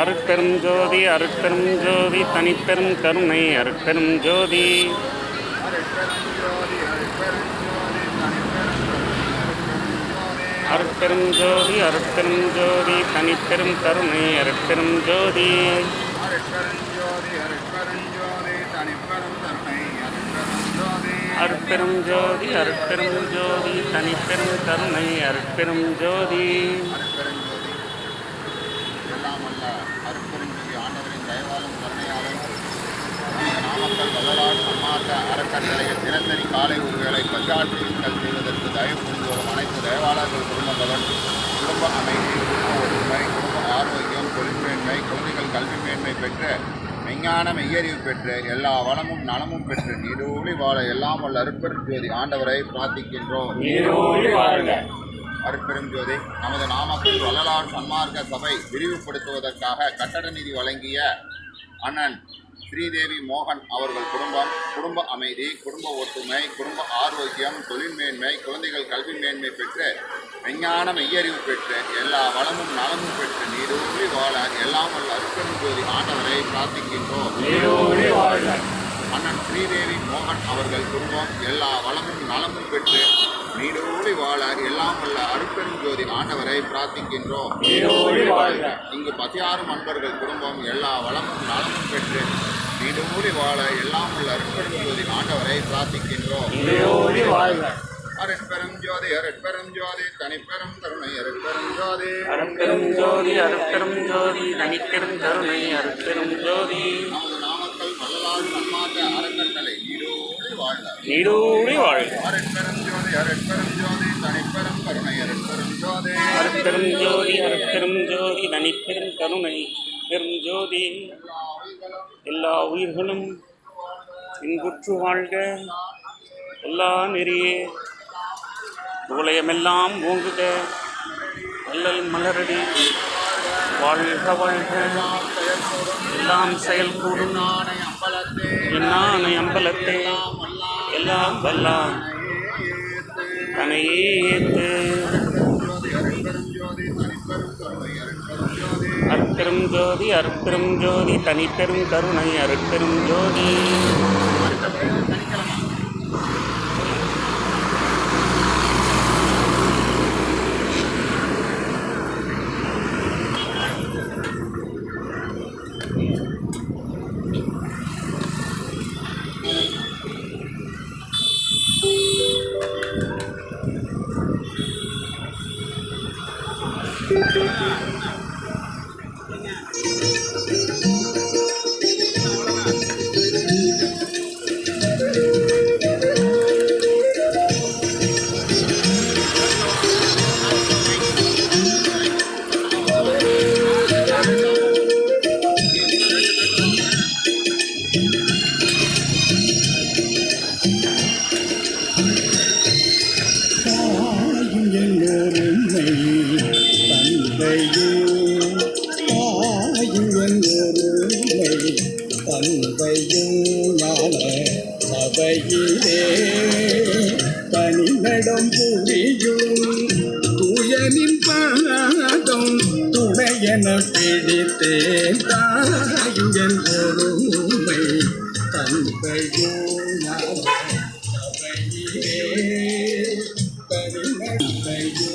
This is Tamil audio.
அருட்பெரும் ஜோதி அருட்பெரும் ஜோதி தனிப்பெரும் கருணை அருட்பெரும் ஜோதி அருட்பெரும் ஜோதி அருட்பெரும் ஜோதி தனிப்பெரும் கருணை அருட்பெரும் ஜோதி அருட்பெரும் ஜோதி அருட்பெரும் ஜோதி தனிப்பெரும் கருணை அருட்பெரும் ஜோதி நாமக்கல் வள்ளலார் சன்மார்க்க அறக்கட்டளையில் தினசரி காலை ஒருவேளை பஞ்சாட்சிகள் செய்வதற்கு தயவு புரிந்து வரும் அனைத்து தயவாளர்கள் குடும்பங்களுடன் குடும்ப அமைதி, குடும்ப ஒற்றுமை, குடும்ப ஆரோக்கியம், தொழில்மேன்மை, குழந்தைகள் கல்வி மேன்மை பெற்று மெஞ்ஞான மெய்யறிவு பெற்று எல்லா வளமும் நலமும் பெற்று நீடூழி வாழ எல்லாம் வல்ல அருட்பெரும் ஜோதி ஆண்டவரை பிரார்த்திக்கின்றோம். அருட்பெரும் ஜோதி நமது நாமக்கல் வள்ளலார் சன்மார்க்க சபை விரிவுபடுத்துவதற்காக கட்டட நிதி வழங்கிய அண்ணன் ஸ்ரீதேவி மோகன் அவர்கள் குடும்ப அமைதி, குடும்ப ஒற்றுமை, குடும்ப ஆரோக்கியம், தொழில் மேன்மை, குழந்தைகள் கல்வி மேன்மை பெற்று மெஞ்ஞான மெய்யறிவு பெற்று எல்லா வளமும் நலமும் பெற்று நீடூழி வாழ எல்லாம் வல்ல அருட்பெரும் ஜோதி ஆண்டவரை பிரார்த்திக்கின்றோம். அண்ணன் ஸ்ரீதேவி மோகன் அவர்கள் குடும்பம் எல்லா வளமும் நலமும் பெற்று நீடூழி வாழ எல்லாம் வல்ல அருட்பெரும் ஜோதி ஆண்டவரை பிரார்த்திக்கின்றோம். இங்கு 16 அன்பர்கள் குடும்பம் எல்லா வளமும் நலமும் பெற்று நீடூழி வாழ எல்லாம் வல்ல அருட்பெரும் ஜோதி ஆண்டவரை பிரார்த்திக்கின்றோம். அருட்பெரும் ஜோதி அருட்பெரும் ஜோதி தனிப்பெரும் கருணை அருட்பெரும் ஜோதி அருட்பெரும் ஜோதி அருட்பெரும் ஜோதி தனிப்பெரும் கருணை அருட்பெரும் ஜோதி நமது நாமக்கல் வள்ளலார் சன்மார்க்க அறக்கட்டளை நீடூழி வாழ்க நீடூழி வாழ்க. அருட்பெரும் ஜோதி அருட்பெரும் ஜோதி தனிப்பெரும் கருணை அருட்பெரும் ஜோதி அருட்பெரும் ஜோதி அருட்பெரும் ஜோதி தனிப்பெரும் கருணை பெரும் ஜோதி எல்லா உயிர்களும் இன்புற்று வாழ்க எல்லா நெறியே உலகமெல்லாம் ஓங்குக வள்ளல் மலரடி வாழ்க வாழ்க எல்லாம் செயல்கூடும் என்னானை அம்பலத்தை எல்லாம் வல்லாம் தனையே ஏற்று அருட்பெரும் ஜோதி அருட்பெரும் ஜோதி தனிப்பெரும் கருணை அருட்பெரும் ஜோதி சபையிலே தனிநடம் புரியும் துயனின் பாதம் துணையென பிடித்தேன் தாயுடன் ஒருமை தந்தையும் சபையிலே தனிநடையும்